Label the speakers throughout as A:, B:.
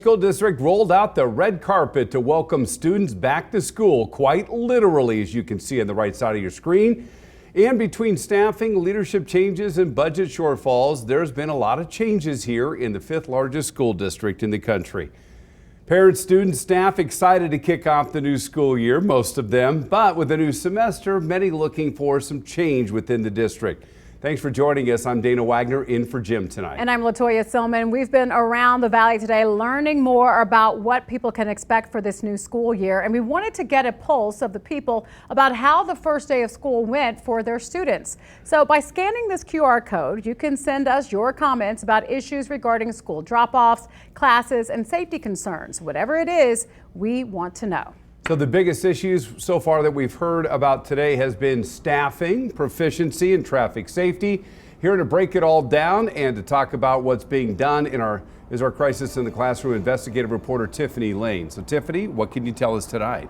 A: School district rolled out the red carpet to welcome students back to school, quite literally, as you can see on the right side of your screen. And between staffing, leadership changes, and budget shortfalls, there's been a lot of changes here in the fifth largest school district in the country. Parents, students, staff excited to kick off the new school year, most of them, but with a new semester, many looking for some change within the district. Thanks for joining us. I'm Dana Wagner in for Jim tonight.
B: And I'm Latoya Silman. We've been around the Valley today learning more about what people can expect for this new school year. And we wanted to get a pulse of the people about how the first day of school went for their students. So by scanning this QR code, you can send us your comments about issues regarding school drop-offs, classes, and safety concerns. Whatever it is, we want to know.
A: So the biggest issues so far that we've heard about today has been staffing, proficiency, and traffic safety. Here to break it all down and to talk about what's being done is our Crisis in the Classroom investigative reporter Tiffany Lane. So Tiffany, what can you tell us tonight?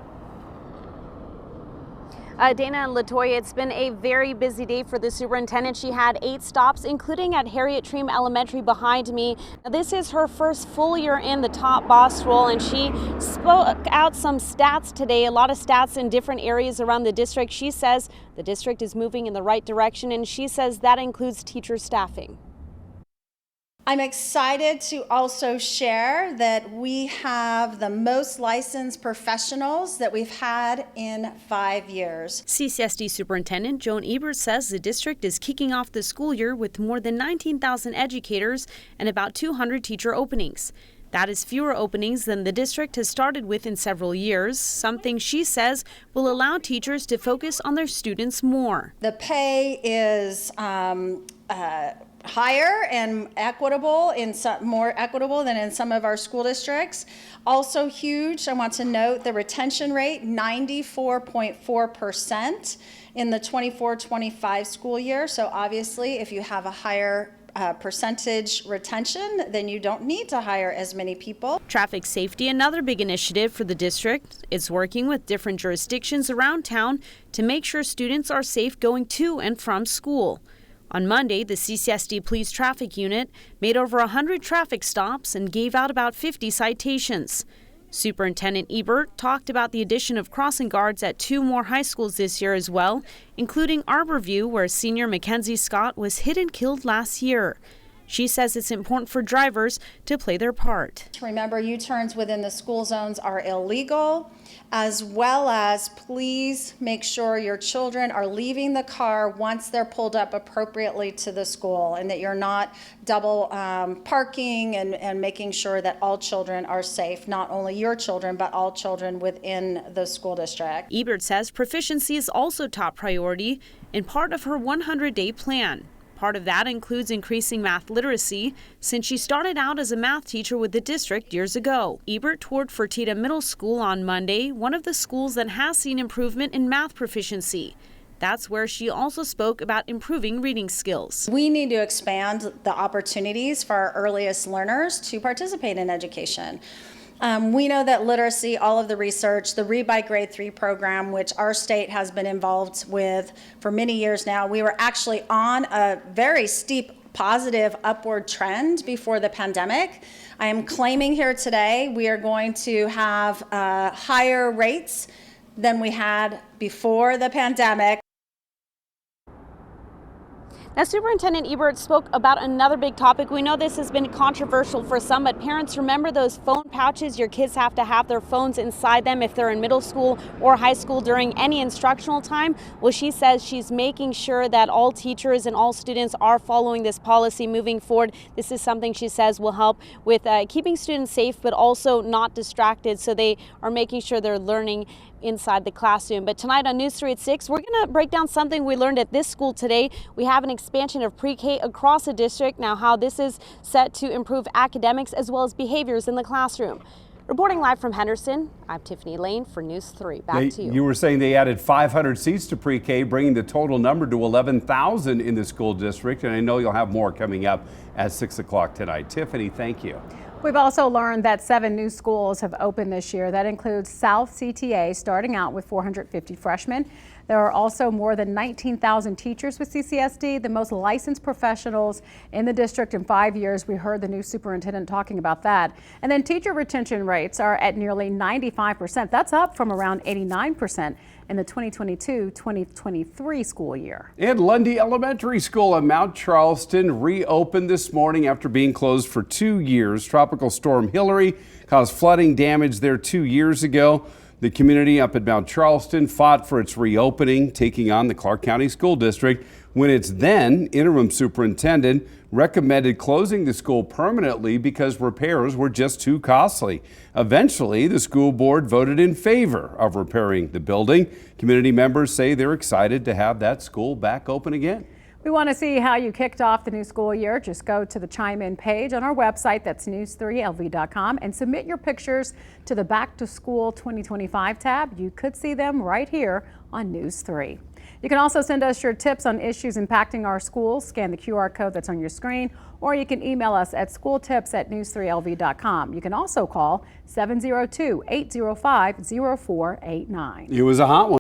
C: Dana and Latoya, it's been a very busy day for the superintendent. She had 8 stops, including at Harriet Treem Elementary behind me. Now, this is her first full year in the top boss role, and she spoke out some stats today, a lot of stats in different areas around the district. She says the district is moving in the right direction, and she says that includes teacher staffing.
D: I'm excited to also share that we have the most licensed professionals that we've had in 5 years.
C: CCSD Superintendent Jhone Ebert says the district is kicking off the school year with more than 19,000 educators and about 200 teacher openings. That is fewer openings than the district has started with in several years, something she says will allow teachers to focus on their students more.
D: The pay is higher and equitable, more equitable than in some of our school districts. Also huge, I want to note the retention rate, 94.4% in the 24-25 school year. So obviously if you have a higher percentage retention, then you don't need to hire as many people.
C: Traffic safety, another big initiative for the district. It's working with different jurisdictions around town to make sure students are safe going to and from school. On Monday, the CCSD Police Traffic Unit made over 100 traffic stops and gave out about 50 citations. Superintendent Ebert talked about the addition of crossing guards at 2 more high schools this year as well, including Arborview, where senior Mackenzie Scott was hit and killed last year. She says it's important for drivers to play their part.
D: Remember, U-turns within the school zones are illegal, as well as please make sure your children are leaving the car once they're pulled up appropriately to the school, and that you're not double parking and making sure that all children are safe, not only your children, but all children within the school district.
C: Ebert says proficiency is also top priority and part of her 100-day plan. Part of that includes increasing math literacy, since she started out as a math teacher with the district years ago. Ebert toured Fertitta Middle School on Monday, one of the schools that has seen improvement in math proficiency. That's where she also spoke about improving reading skills.
D: We need to expand the opportunities for our earliest learners to participate in education. We know that literacy, all of the research, the Read by Grade 3 program, which our state has been involved with for many years now, we were actually on a very steep positive upward trend before the pandemic. I am claiming here today we are going to have higher rates than we had before the pandemic.
C: Now, Superintendent Ebert spoke about another big topic. We know this has been controversial for some, but parents, remember those phone pouches? Your kids have to have their phones inside them if they're in middle school or high school during any instructional time. Well, she says she's making sure that all teachers and all students are following this policy moving forward. This is something she says will help with keeping students safe, but also not distracted, so they are making sure they're learning inside the classroom. But tonight on News 3 at 6, we're going to break down something we learned at this school today. We have an expansion of pre-K across the district. Now, how this is set to improve academics as well as behaviors in the classroom. Reporting live from Henderson, I'm Tiffany Lane for News 3. Back to you.
A: You were saying they added 500 seats to pre-K, bringing the total number to 11,000 in the school district. And I know you'll have more coming up at 6 o'clock tonight. Tiffany, thank you.
B: We've also learned that 7 new schools have opened this year. That includes South CTA, starting out with 450 freshmen. There are also more than 19,000 teachers with CCSD, the most licensed professionals in the district in 5 years. We heard the new superintendent talking about that. And then teacher retention rates are at nearly 95%. That's up from around 89% in the 2022-2023 school year.
A: And Lundy Elementary School in Mount Charleston reopened this morning after being closed for 2 years. Tropical Storm Hillary caused flooding damage there 2 years ago. The community up at Mount Charleston fought for its reopening, taking on the Clark County School District when its then interim superintendent recommended closing the school permanently because repairs were just too costly. Eventually, the school board voted in favor of repairing the building. Community members say they're excited to have that school back open again.
B: We want to see how you kicked off the new school year. Just go to the Chime In page on our website, that's news3lv.com, and submit your pictures to the Back to School 2025 tab. You could see them right here on News 3. You can also send us your tips on issues impacting our schools. Scan the QR code that's on your screen, or you can email us at schooltips@news3lv.com. You can also call 702-805-0489.
A: It was a hot one.